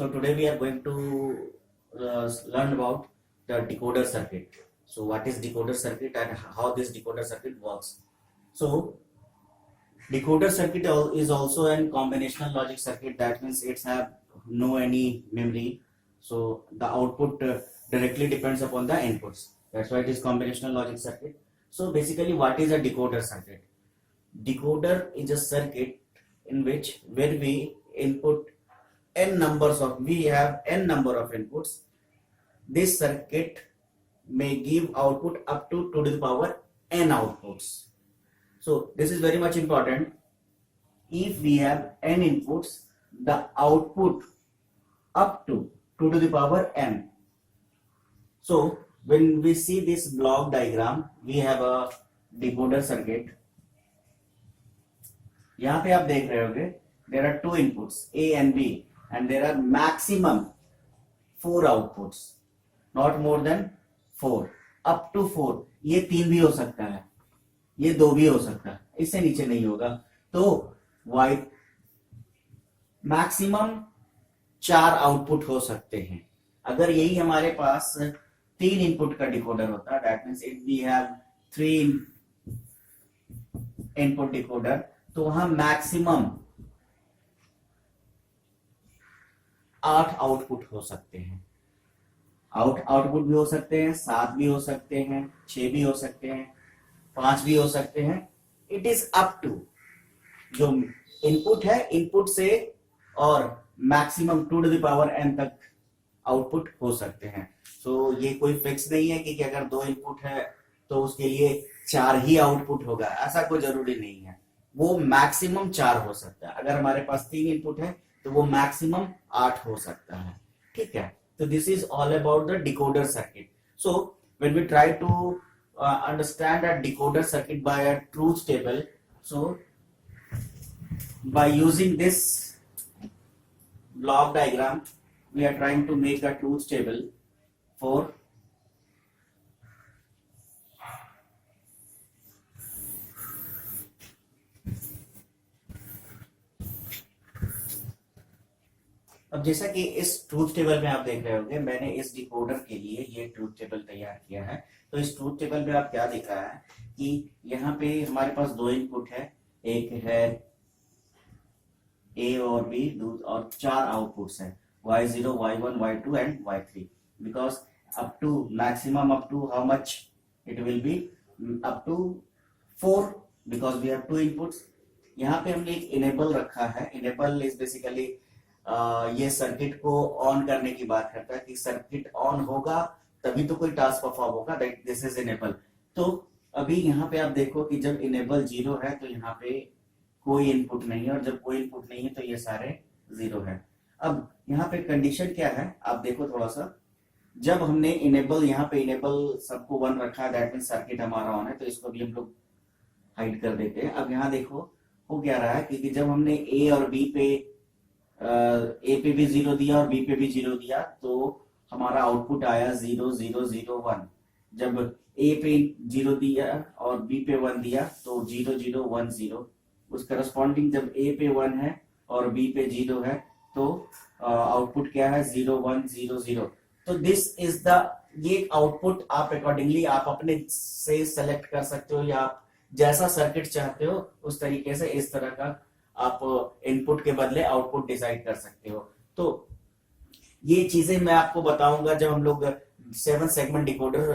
So today we are going to learn about the decoder circuit. So what is decoder circuit and how this decoder circuit works? So decoder circuit is also a combinational logic circuit. That means it's have no any memory. So the output directly depends upon the inputs. That's why it is combinational logic circuit. So basically, what is a decoder circuit? Decoder is a circuit in which where we input we have n number of inputs. This circuit may give output up to 2 to the power n outputs. So this is very much important. If we have n inputs, the output up to 2 to the power n. So when we see this block diagram, we have a decoder circuit. यहाँ पे आप देख रहे होंगे there are two inputs A and B and there are maximum 4 outputs, not more than 4, up to 4. ये 3 भी हो सकता है, ये 2 भी हो सकता है, इससे नीचे नहीं होगा. तो y मैक्सिमम 4 आउटपुट हो सकते हैं. अगर यही हमारे पास 3 इनपुट का डिकोडर होता, that means if we have 3 input decoder, तो वहां मैक्सिमम 8 आउटपुट हो सकते हैं. आउटपुट भी हो सकते हैं, 7 भी हो सकते हैं, 6 भी हो सकते हैं, 5 भी हो सकते हैं. इट इज अप टू जो इनपुट है, इनपुट से और maximum 2 to the power n तक आउटपुट हो सकते हैं. सो ये कोई फिक्स नहीं है कि अगर 2 इनपुट है तो उसके लिए 4 ही आउटपुट होगा, ऐसा कोई जरूरी नहीं है. वो मैक्सिमम 4 हो सकता है. अगर हमारे पास 3 इनपुट है तो वो मैक्सिमम 8 हो सकता है. ठीक है. So this is all about the decoder circuit. So when we try to understand a decoder circuit by a truth table, so by using this block diagram, we are trying to make a truth table for अब जैसा कि इस truth table में आप देख रहे होंगे, मैंने इस डिकोडर के लिए ये ट्रूथ टेबल तैयार किया है. तो इस ट्रूथ टेबल में आप क्या दिख रहा है कि यहाँ पे हमारे पास 2 इनपुट है, एक है A और B और 4 आउटपुट्स हैं Y0, Y1, Y2 and Y3. Because up to maximum up to how much it will be up to 4 because we have 2 inputs. यहाँ पे हमने एक इनेबल रखा है. इनेबल इज बेसिकली ये सर्किट को ऑन करने की बात करता है कि सर्किट ऑन होगा तभी तो कोई टास्क परफॉर्म होगा. That this is enable. तो अभी यहाँ पे आप देखो कि जब इनेबल 0 है तो यहाँ पे कोई इनपुट नहीं है, और जब कोई इनपुट नहीं है तो ये सारे 0 है. अब यहाँ पे कंडीशन क्या है आप देखो थोड़ा सा. जब हमने इनेबल यहाँ पे इनेबल सबको 1 रखा है, दैट मीन सर्किट हमारा ऑन है, तो इसको भी हम लोग हाइड कर देते हैं. अब यहाँ देखो हो क्या रहा है कि जब हमने ए और बी पे ए पे भी 0 दिया और बी पे भी 0 दिया तो हमारा आउटपुट आया 0 0 0 1. जब ए पे 0 दिया और बी पे 1 दिया तो 0 0 1 0. उस करस्पॉन्डिंग जब ए पे 1 है और बी पे 0 है तो आउटपुट क्या है 0 1 0 0. तो दिस इज द ये आउटपुट आप अकॉर्डिंगली आप अपने से सेलेक्ट कर सकते हो, या आप जैसा सर्किट चाहते हो उस तरीके से इस तरह का आप इनपुट के बदले आउटपुट डिसाइड कर सकते हो. तो ये चीजें मैं आपको बताऊंगा जब हम लोग 7 सेगमेंट डिकोडर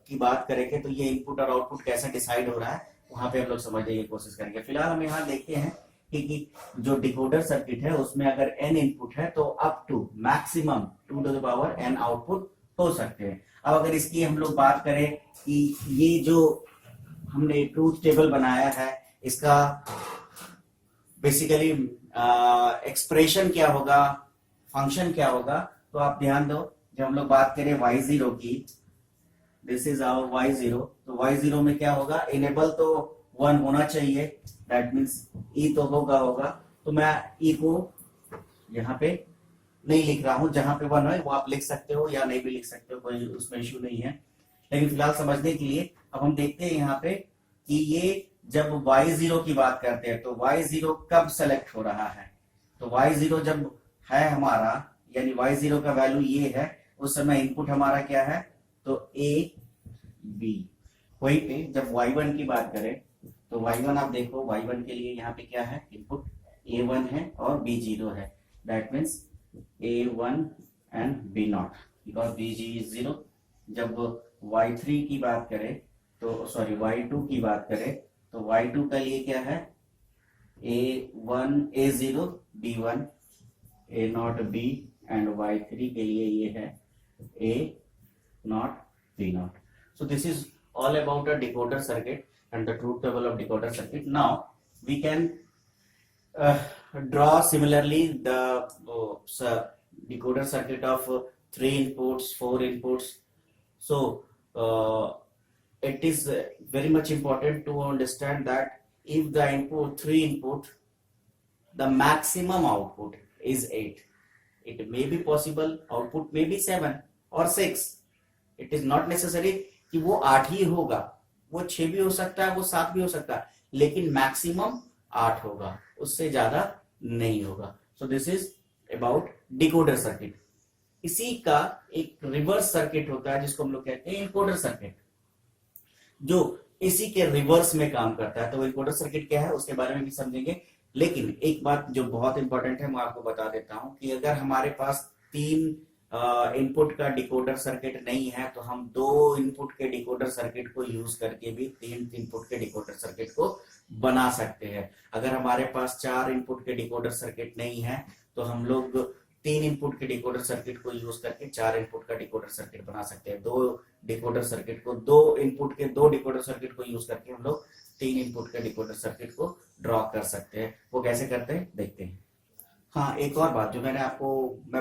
की बात करेंगे, तो ये इनपुट और आउटपुट कैसे डिसाइड हो रहा है वहां पे हम लोग समझने की कोशिश करेंगे. फिलहाल हम यहाँ देखते हैं कि जो डिकोडर सर्किट है उसमें अगर n इनपुट है तो up to maximum 2 to the power n output हो सकते हैं. अब अगर इसकी हम लोग बात करें कि ये जो हमने ट्रूथ टेबल बनाया है इसका बेसिकली एक्सप्रेशन क्या होगा, फंक्शन क्या होगा, तो आप ध्यान दो. जब हम लोग बात करें y0 की, दिस इज आवर y0, तो y0 में क्या होगा, इनेबल तो 1 होना चाहिए, दैट मींस e तो होगा. तो मैं e को यहाँ पे नहीं लिख रहा हूं, जहां पे 1 है वो आप लिख सकते हो या नहीं भी लिख सकते हो, कोई उसमें इश्यू नहीं है. लेकिन फिलहाल समझने के लिए अब हम देखते हैं यहाँ पे कि ये जब y0 की बात करते हैं तो y0 कब सेलेक्ट हो रहा है. तो y0 जब है हमारा यानी y0 का वैल्यू ये है, उस समय इनपुट हमारा क्या है, तो a b। वहीं पे जब y1 की बात करें तो y1 आप देखो, y1 के लिए यहाँ पे क्या है, इनपुट a1 है और b0 है, that means a1 and b0 because b is 0। जब y3 की बात करें तो सॉरी y2 की बात करें तो y2 का लिए क्या है, a1 a0 b1 a0 b and y3 के लिए ये है a0 b0। So this is all about a decoder circuit and the truth table of decoder circuit. Now we can draw similarly the decoder circuit of 3 inputs, 4 inputs. So it is very much important to understand that if the input 3 input, the maximum output is 8. It may be possible output may be 7 or 6. It is not necessary कि वो 8 ही होगा, वो 6 भी हो सकता है, वो 7 भी हो सकता है, लेकिन मैक्सिमम 8 होगा, उससे ज्यादा नहीं होगा। So this is about decoder circuit. इसी का एक रिवर्स सर्किट होता है जिसको हम लोग कहते हैं इनकोडर सर्किट, जो इसी के रिवर्स में काम करता है। तो इनकोडर सर्किट क्या है उसके बारे में भी समझेंगे, लेकिन एक बात जो बहुत इंपॉर्टेंट है मैं आपको बता देता हूं कि अगर हमारे पास 3 इनपुट का डिकोडर सर्किट नहीं है तो हम 2 इनपुट के डिकोडर सर्किट को यूज करके भी 3 इनपुट के डिकोडर सर्किट को बना सकते हैं। अगर हमारे पास 4 इनपुट के डिकोडर सर्किट नहीं है तो हम लोग 3 इनपुट के डिकोडर सर्किट को यूज करके 4 इनपुट का डिकोडर सर्किट बना सकते हैं। 2 डिकोडर सर्किट को 2 इनपुट के 2 डिकोडर सर्किट को यूज करके हम लोग 3 इनपुट के डिकोडर सर्किट को ड्रॉ कर सकते हैं। वो कैसे करते हैं देखते हैं। हाँ, एक और बात जो मैं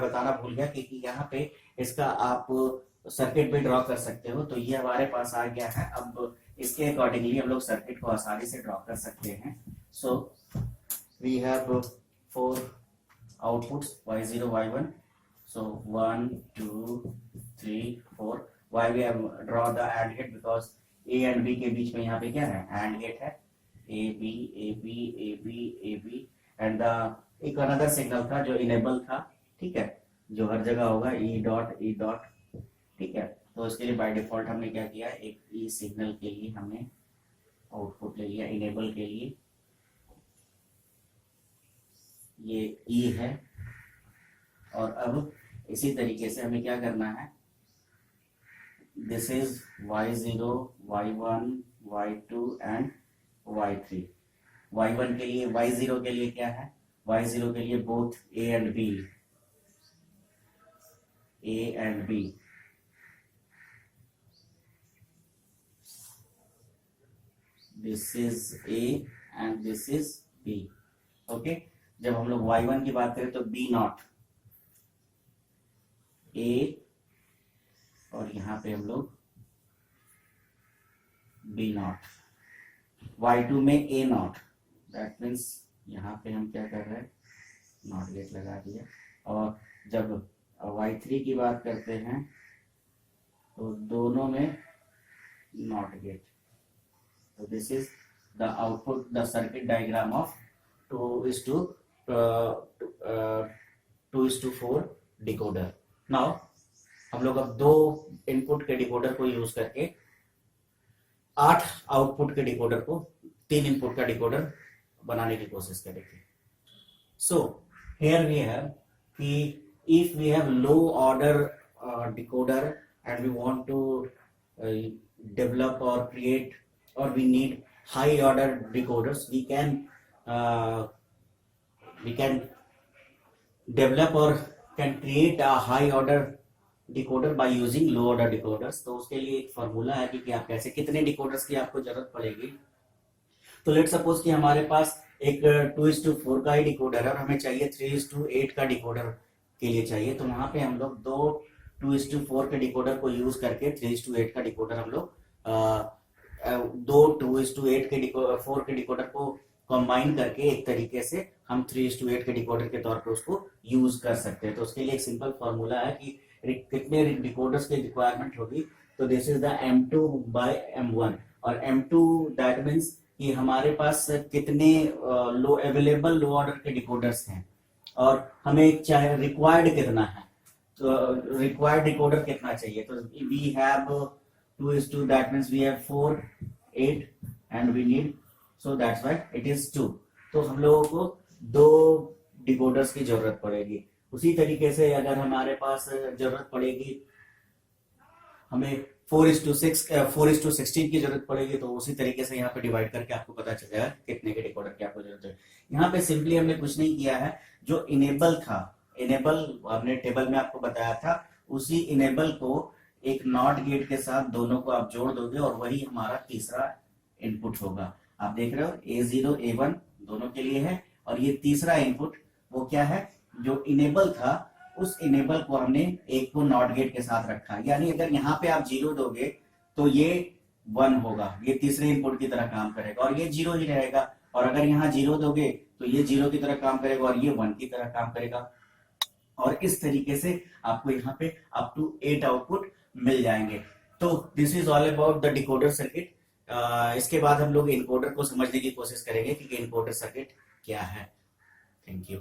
बताना भूल गया कि यहाँ पे इसका आप सर्किट भी ड्रॉ कर सकते हो। तो ये हमारे पास आ गया है, अब इसके अकॉर्डिंगली हम लोग सर्किट को आसानी से ड्रॉ कर सकते हैं। So we have 4 outputs y0 y1, so 1 2 3 4। why we have draw the AND gate because a and b के बीच में यहाँ पे क्या है, AND gate है, a b a b a b a b and the एक अनदर सिग्नल था जो इनेबल था, ठीक है, जो हर जगह होगा e डॉट, ठीक है। तो इसके लिए बाय डिफॉल्ट हमने क्या किया, एक ई सिग्नल के लिए हमने आउटपुट ले लिया, इनेबल के लिए ये ई है। और अब इसी तरीके से हमें क्या करना है, this is y0 y1 y2 and y3। y1 के लिए y0 के लिए क्या है, y0 के लिए both a and b, this is a and this is b, okay. जब हम लोग y1 की बात करें तो b0 a और यहां पे हम लोग b0, y2 में a0, दैट मीन्स यहाँ पे हम क्या कर रहे हैं, नॉट गेट लगा दिया। और जब y3 की बात करते हैं तो दोनों में नॉट गेट। तो this is the output, the circuit diagram of 2:4 decoder. Now हम लोग अब 2 इनपुट के डिकोडर को यूज करके 8 आउटपुट के डिकोडर को 3 इनपुट का डिकोडर बनाने की कोशिश करेंगे। सो हियर वी हैव कि if we have low order decoder and we want to develop और क्रिएट और we need high order decoders, we can develop और can create a high order decoder by using low order decoders. तो उसके लिए एक formula है कि आप कैसे, कितने डिकोडर्स की आपको जरूरत पड़ेगी। तो लेट सपोज कि हमारे पास एक 2:4 का ही डिकोडर है और हमें चाहिए 3:8 का डिकोडर के लिए चाहिए। तो वहां पे हम लोग 2 2:4 के डिकोडर को यूज करके 3:8 का डिकोडर हम लोग 2 2:8 के 4 के डिकोडर को कंबाइन करके एक तरीके से हम 3:8 के डिकोडर के तौर पर उसको यूज कर सकते हैं। तो उसके लिए एक सिंपल फॉर्मूला है कि कितने डिकोडर्स की रिक्वायरमेंट होगी। तो this is the M2 by M1 और M2 दैट मीन्स कि हमारे पास कितने अवेलेबल लो ऑर्डर के डिकोडर्स हैं और हमें चाहे रिक्वायर्ड कितना है, तो रिक्वायर्ड डिकोडर कितना चाहिए, तो we have 2:2, that means we have 4 8 and we need, so that's why it is 2। तो हम लोगों को 2 डिकोडर्स की जरूरत पड़ेगी। उसी तरीके से अगर हमारे पास जरूरत पड़ेगी, हमें 4:16 की जरूरत पड़ेगी, तो उसी तरीके से यहाँ पे डिवाइड करके आपको पता चल जाएगा कितने के डिकोडर की आपको जरूरत है। यहाँ पे सिंपली हमने कुछ नहीं किया है, जो इनेबल था, इनेबल हमने टेबल में आपको बताया था, उसी इनेबल को एक नॉट गेट के साथ दोनों को आप जोड़ दोगे और वही हमारा तीसरा इनपुट होगा। आप देख रहे हो A0 A1 दोनों के लिए है, और ये तीसरा इनपुट वो क्या है, जो इनेबल था उस इनेबल को हमने एक को नॉट गेट के साथ रखा, यानी अगर यहाँ पे आप 0 दोगे तो ये 1 होगा, ये तीसरे इनपुट की तरह काम करेगा और ये 0 ही रहेगा, और अगर यहाँ 0 दोगे तो ये 0 की तरह काम करेगा और ये 1 की तरह काम करेगा। और इस तरीके से आपको यहाँ पे अप टू 8 आउटपुट मिल जाएंगे। तो this is all about the decoder circuit. इसके बाद हम लोग इनकोडर को समझने की कोशिश करेंगे कि इनकोडर सर्किट क्या है। Thank you.